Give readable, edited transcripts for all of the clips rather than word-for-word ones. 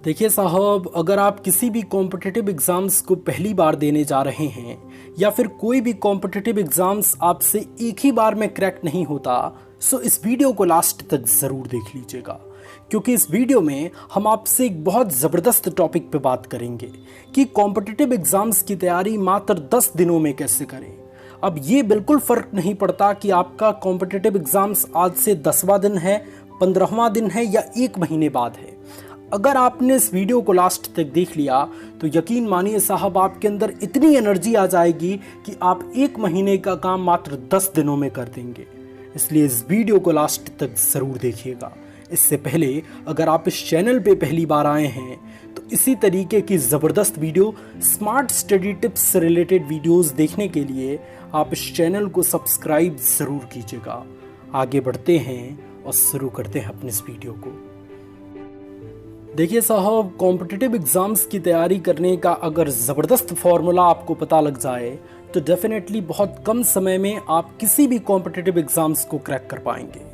देखिए साहब, अगर आप किसी भी कॉम्पिटिटिव एग्ज़ाम्स को पहली बार देने जा रहे हैं या फिर कोई भी कॉम्पिटिटिव एग्ज़ाम्स आपसे एक ही बार में क्रैक नहीं होता, सो इस वीडियो को लास्ट तक ज़रूर देख लीजिएगा, क्योंकि इस वीडियो में हम आपसे एक बहुत ज़बरदस्त टॉपिक पे बात करेंगे कि कॉम्पिटिटिव एग्ज़ाम्स की तैयारी मात्र 10 दिनों में कैसे करें। अब ये बिल्कुल फ़र्क नहीं पड़ता कि आपका कॉम्पिटिटिव एग्ज़ाम्स आज से 10वां दिन है, 15वां दिन है या 1 महीने बाद है। अगर आपने इस वीडियो को लास्ट तक देख लिया तो यकीन मानिए साहब, आपके अंदर इतनी एनर्जी आ जाएगी कि आप 1 महीने का काम मात्र 10 दिनों में कर देंगे। इसलिए इस वीडियो को लास्ट तक ज़रूर देखिएगा। इससे पहले अगर आप इस चैनल पे पहली बार आए हैं तो इसी तरीके की ज़बरदस्त वीडियो, स्मार्ट स्टडी टिप्स से रिलेटेड वीडियोस देखने के लिए आप इस चैनल को सब्सक्राइब ज़रूर कीजिएगा। आगे बढ़ते हैं और शुरू करते हैं अपने इस वीडियो को। देखिए साहब, कॉम्पिटिटिव एग्ज़ाम्स की तैयारी करने का अगर ज़बरदस्त फार्मूला आपको पता लग जाए तो डेफिनेटली बहुत कम समय में आप किसी भी कॉम्पिटिटिव एग्ज़ाम्स को क्रैक कर पाएंगे।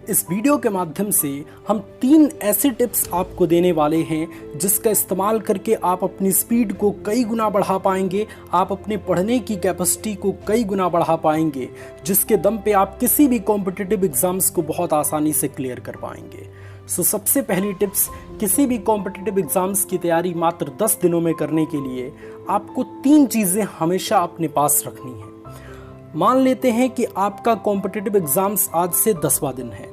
इस वीडियो के माध्यम से हम 3 ऐसे टिप्स आपको देने वाले हैं जिसका इस्तेमाल करके आप अपनी स्पीड को कई गुना बढ़ा पाएंगे, आप अपने पढ़ने की कैपेसिटी को कई गुना बढ़ा पाएंगे, जिसके दम पे आप किसी भी कॉम्पिटिटिव एग्ज़ाम्स को बहुत आसानी से क्लियर कर पाएंगे। सबसे पहली टिप्स, किसी भी कॉम्पिटिटिव एग्ज़ाम्स की तैयारी मात्र 10 दिनों में करने के लिए आपको 3 चीज़ें हमेशा अपने पास रखनी है। मान लेते हैं कि आपका कॉम्पिटिटिव एग्ज़ाम्स आज से 10वां दिन है।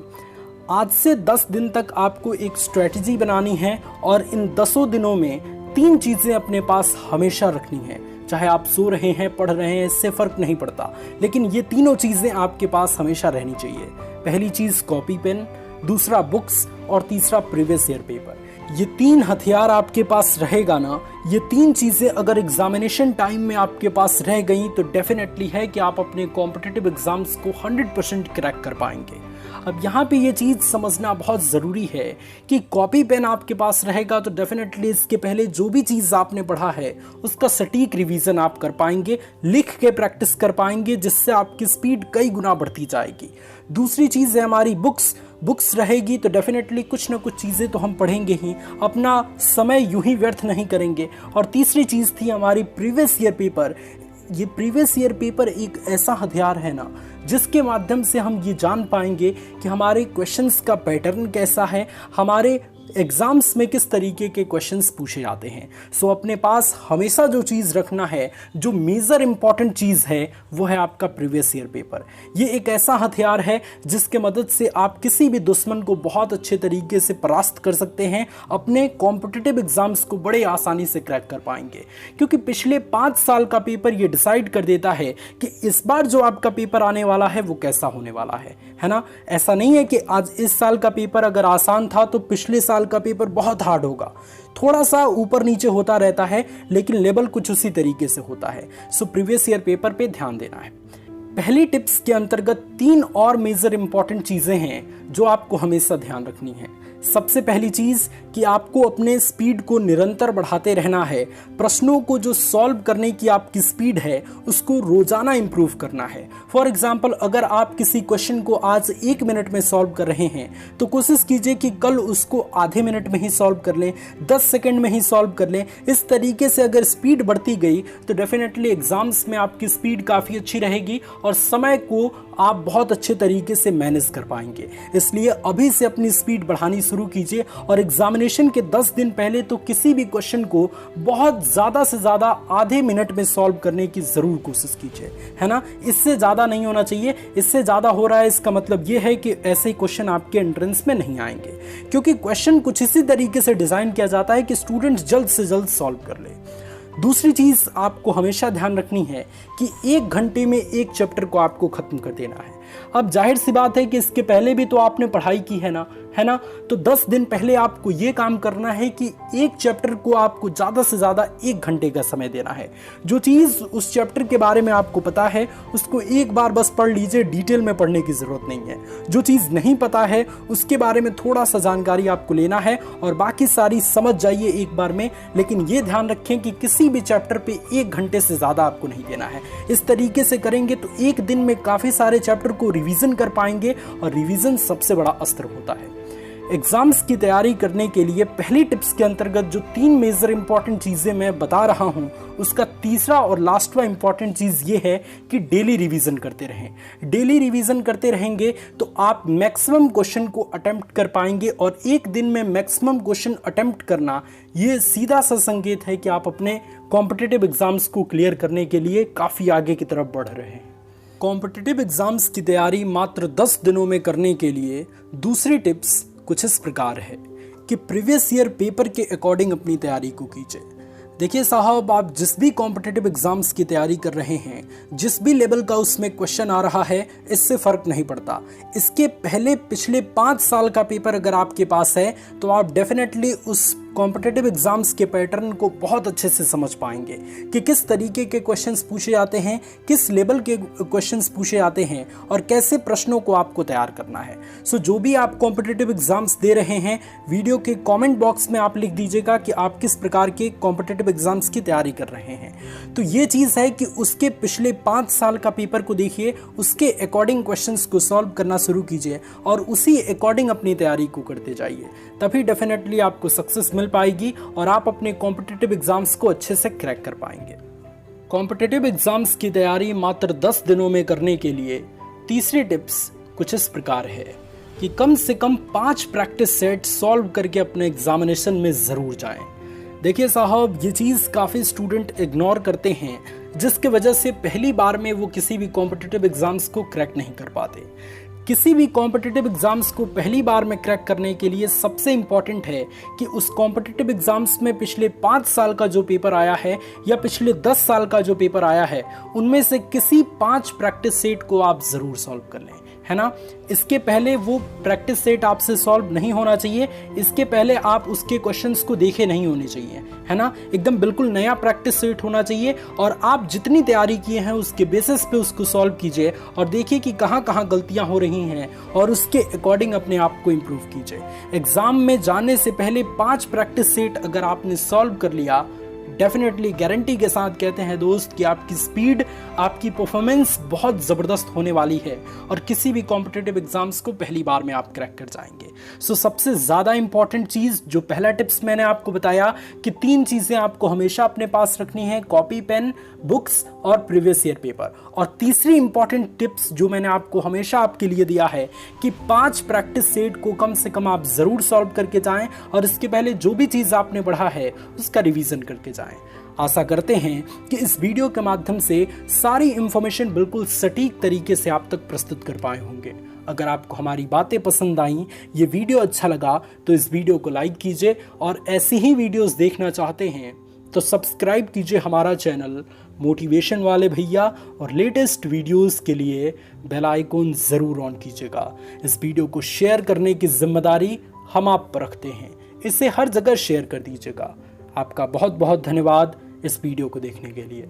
आज से 10 दिन तक आपको एक स्ट्रेटजी बनानी है और इन 10 दिनों में 3 चीज़ें अपने पास हमेशा रखनी है। चाहे आप सो रहे हैं, पढ़ रहे हैं, इससे फ़र्क नहीं पड़ता, लेकिन ये तीनों चीज़ें आपके पास हमेशा रहनी चाहिए। पहली चीज़ कॉपी पेन, दूसरा बुक्स और तीसरा प्रीवियस ईयर पेपर। ये 3 हथियार आपके पास रहेगा ना, ये 3 चीज़ें अगर एग्जामिनेशन टाइम में आपके पास रह गई तो डेफिनेटली है कि आप अपने कॉम्पिटिटिव एग्ज़ाम्स को 100% क्रैक कर पाएंगे। अब यहाँ पे ये चीज़ समझना बहुत ज़रूरी है कि कॉपी पेन आपके पास रहेगा तो डेफिनेटली इसके पहले जो भी चीज़ आपने पढ़ा है उसका सटीक रिवीजन आप कर पाएंगे, लिख के प्रैक्टिस कर पाएंगे, जिससे आपकी स्पीड कई गुना बढ़ती जाएगी। दूसरी चीज़ है हमारी बुक्स रहेगी तो डेफिनेटली कुछ ना कुछ चीज़ें तो हम पढ़ेंगे ही, अपना समय यूं ही व्यर्थ नहीं करेंगे। और तीसरी चीज़ थी हमारी प्रीवियस ईयर पेपर। ये प्रीवियस ईयर पेपर एक ऐसा हथियार है ना जिसके माध्यम से हम ये जान पाएंगे कि हमारे क्वेश्चंस का पैटर्न कैसा है, हमारे एग्ज़ाम्स में किस तरीके के क्वेश्चंस पूछे जाते हैं। अपने पास हमेशा जो चीज़ रखना है, जो मेजर इंपॉर्टेंट चीज़ है, वो है आपका प्रीवियस ईयर पेपर। ये एक ऐसा हथियार है जिसके मदद से आप किसी भी दुश्मन को बहुत अच्छे तरीके से परास्त कर सकते हैं, अपने कॉम्पिटिटिव एग्ज़ाम्स को बड़े आसानी से क्रैक कर पाएंगे। क्योंकि पिछले 5 साल का पेपर ये डिसाइड कर देता है कि इस बार जो आपका पेपर आने वाला है वो कैसा होने वाला है ना। ऐसा नहीं है कि आज इस साल का पेपर अगर आसान था तो पिछले साल का पेपर बहुत हार्ड होगा। थोड़ा सा ऊपर नीचे होता रहता है, लेकिन लेवल कुछ उसी तरीके से होता है। प्रीवियस ईयर पेपर पे ध्यान देना है। पहली टिप्स के अंतर्गत 3 और मेजर इंपॉर्टेंट चीजें हैं जो आपको हमेशा ध्यान रखनी है। सबसे पहली चीज़ कि आपको अपने स्पीड को निरंतर बढ़ाते रहना है। प्रश्नों को जो सॉल्व करने की आपकी स्पीड है उसको रोजाना इंप्रूव करना है। फॉर एग्जांपल, अगर आप किसी क्वेश्चन को आज 1 मिनट में सॉल्व कर रहे हैं तो कोशिश कीजिए कि कल उसको आधे मिनट में ही सॉल्व कर लें, 10 सेकंड में ही सॉल्व कर लें। इस तरीके से अगर स्पीड बढ़ती गई तो डेफिनेटली एग्जाम्स में आपकी स्पीड काफ़ी अच्छी रहेगी और समय को आप बहुत अच्छे तरीके से मैनेज कर पाएंगे। इसलिए अभी से अपनी स्पीड बढ़ानी शुरू कीजिए और एग्जामिनेशन के 10 दिन पहले तो किसी भी क्वेश्चन को बहुत ज़्यादा से ज़्यादा आधे मिनट में सॉल्व करने की ज़रूर कोशिश कीजिए, है ना। इससे ज़्यादा नहीं होना चाहिए। इससे ज़्यादा हो रहा है इसका मतलब ये है कि ऐसे क्वेश्चन आपके एंट्रेंस में नहीं आएंगे, क्योंकि क्वेश्चन कुछ इसी तरीके से डिज़ाइन किया जाता है कि स्टूडेंट्स जल्द से जल्द सॉल्व कर ले। दूसरी चीज़ आपको हमेशा ध्यान रखनी है कि 1 घंटे में एक चैप्टर को आपको ख़त्म कर देना है। अब जाहिर सी बात है कि इसके पहले भी तो आपने पढ़ाई की है ना। तो 10 दिन पहले आपको ये काम करना है कि एक चैप्टर को आपको ज़्यादा से ज़्यादा 1 घंटे का समय देना है। जो चीज़ उस चैप्टर के बारे में आपको पता है उसको एक बार बस पढ़ लीजिए, डिटेल में पढ़ने की ज़रूरत नहीं है। जो चीज़ नहीं पता है उसके बारे में थोड़ा सा जानकारी आपको लेना है और बाकी सारी समझ जाइए एक बार में। लेकिन ये ध्यान रखें कि किसी भी चैप्टर पे 1 घंटे से ज़्यादा आपको नहीं देना है। इस तरीके से करेंगे तो एक दिन में काफ़ी सारे चैप्टर को रिवीजन कर पाएंगे और रिवीजन सबसे बड़ा अस्त्र होता है। एग्जाम्स की तैयारी करने के लिए पहली टिप्स के अंतर्गत जो 3 मेजर इंपॉर्टेंट चीज़ें मैं बता रहा हूं, उसका तीसरा और लास्टवा इंपॉर्टेंट चीज़ ये है कि डेली रिवीजन करते रहें। डेली रिवीजन करते रहेंगे तो आप मैक्सिमम क्वेश्चन को अटेम्प्ट कर पाएंगे, और एक दिन में मैक्सिमम क्वेश्चन अटेम्प्ट करना ये सीधा सा संकेत है कि आप अपने कॉम्पिटिटिव एग्जाम्स को क्लियर करने के लिए काफ़ी आगे की तरफ बढ़ रहे हैं। कॉम्पिटिटिव एग्जाम्स की तैयारी मात्र 10 दिनों में करने के लिए दूसरी टिप्स कुछ इस प्रकार है कि प्रीवियस ईयर पेपर के अकॉर्डिंग अपनी तैयारी को कीजिए। देखिए साहब, आप जिस भी कॉम्पिटिटिव एग्जाम्स की तैयारी कर रहे हैं, जिस भी लेवल का उसमें क्वेश्चन आ रहा है, इससे फर्क नहीं पड़ता। इसके पहले पिछले 5 साल का पेपर अगर आपके पास है तो आप डेफिनेटली उस कॉम्पिटिटिव एग्जाम्स के पैटर्न को बहुत अच्छे से समझ पाएंगे कि किस तरीके के क्वेश्चंस पूछे जाते हैं, किस लेवल के क्वेश्चंस पूछे जाते हैं और कैसे प्रश्नों को आपको तैयार करना है। सो जो भी आप कॉम्पिटिटिव एग्जाम्स दे रहे हैं, वीडियो के कमेंट बॉक्स में आप लिख दीजिएगा कि आप किस प्रकार के कॉम्पिटिटिव एग्जाम्स की तैयारी कर रहे हैं। तो ये चीज़ है कि उसके पिछले 5 साल का पेपर को देखिए, उसके अकॉर्डिंग क्वेश्चंस को सॉल्व करना शुरू कीजिए और उसी अकॉर्डिंग अपनी तैयारी को करते जाइए। तभी डेफिनेटली आपको सक्सेस मिल पाएगी और आप अपने कॉम्पिटिटिव एग्जाम्स को अच्छे से क्रैक कर पाएंगे। कॉम्पिटिटिव एग्जाम्स की तैयारी मात्र 10 दिनों में करने के लिए तीसरी टिप्स कुछ इस प्रकार है कि कम से कम 5 प्रैक्टिस सेट सॉल्व करके अपने एग्जामिनेशन में ज़रूर जाएं। देखिए साहब, ये चीज़ काफ़ी स्टूडेंट इग्नोर करते हैं, जिसके वजह से पहली बार में वो किसी भी कॉम्पिटिटिव एग्जाम्स को क्रैक नहीं कर पाते। किसी भी कॉम्पिटिटिव एग्जाम्स को पहली बार में क्रैक करने के लिए सबसे इम्पॉर्टेंट है कि उस कॉम्पिटिटिव एग्जाम्स में पिछले 5 साल का जो पेपर आया है या पिछले 10 साल का जो पेपर आया है, उनमें से किसी 5 प्रैक्टिस सेट को आप ज़रूर सॉल्व कर लें, है ना। इसके पहले वो प्रैक्टिस सेट आपसे सॉल्व नहीं होना चाहिए, इसके पहले आप उसके क्वेश्चंस को देखे नहीं होने चाहिए, है ना। एकदम बिल्कुल नया प्रैक्टिस सेट होना चाहिए और आप जितनी तैयारी किए हैं उसके बेसिस पे उसको सॉल्व कीजिए और देखिए कि कहाँ कहाँ गलतियाँ हो रही हैं और उसके अकॉर्डिंग अपने आप को इम्प्रूव कीजिए। एग्जाम में जाने से पहले 5 प्रैक्टिस सेट अगर आपने सॉल्व कर लिया, डेफिनेटली गारंटी के साथ कहते हैं दोस्त कि आपकी स्पीड, आपकी परफॉर्मेंस बहुत ज़बरदस्त होने वाली है और किसी भी कॉम्पिटिटिव एग्जाम्स को पहली बार में आप क्रैक कर जाएंगे। सो सबसे ज़्यादा इंपॉर्टेंट चीज़ जो पहला टिप्स मैंने आपको बताया कि 3 चीज़ें आपको हमेशा अपने पास रखनी है, कॉपी, पेन, बुक्स और प्रीवियस ईयर पेपर। और तीसरी इंपॉर्टेंट टिप्स जो मैंने आपको हमेशा आपके लिए दिया है कि 5 प्रैक्टिस सेट को कम से कम आप ज़रूर सॉल्व करके जाएं और इसके पहले जो भी चीज़ आपने पढ़ा है उसका रिवीजन करके जाएं। आशा करते हैं कि इस वीडियो के माध्यम से सारी इंफॉर्मेशन बिल्कुल सटीक तरीके से आप तक प्रस्तुत कर पाए होंगे। अगर आपको हमारी बातें पसंद आई, ये वीडियो अच्छा लगा तो इस वीडियो को लाइक कीजिए और ऐसी ही वीडियोस देखना चाहते हैं तो सब्सक्राइब कीजिए हमारा चैनल मोटिवेशन वाले भैया और लेटेस्ट वीडियोस के लिए बेल आइकॉन ज़रूर ऑन कीजिएगा। इस वीडियो को शेयर करने की जिम्मेदारी हम आप पर रखते हैं, इसे हर जगह शेयर कर दीजिएगा। आपका बहुत बहुत धन्यवाद इस वीडियो को देखने के लिए।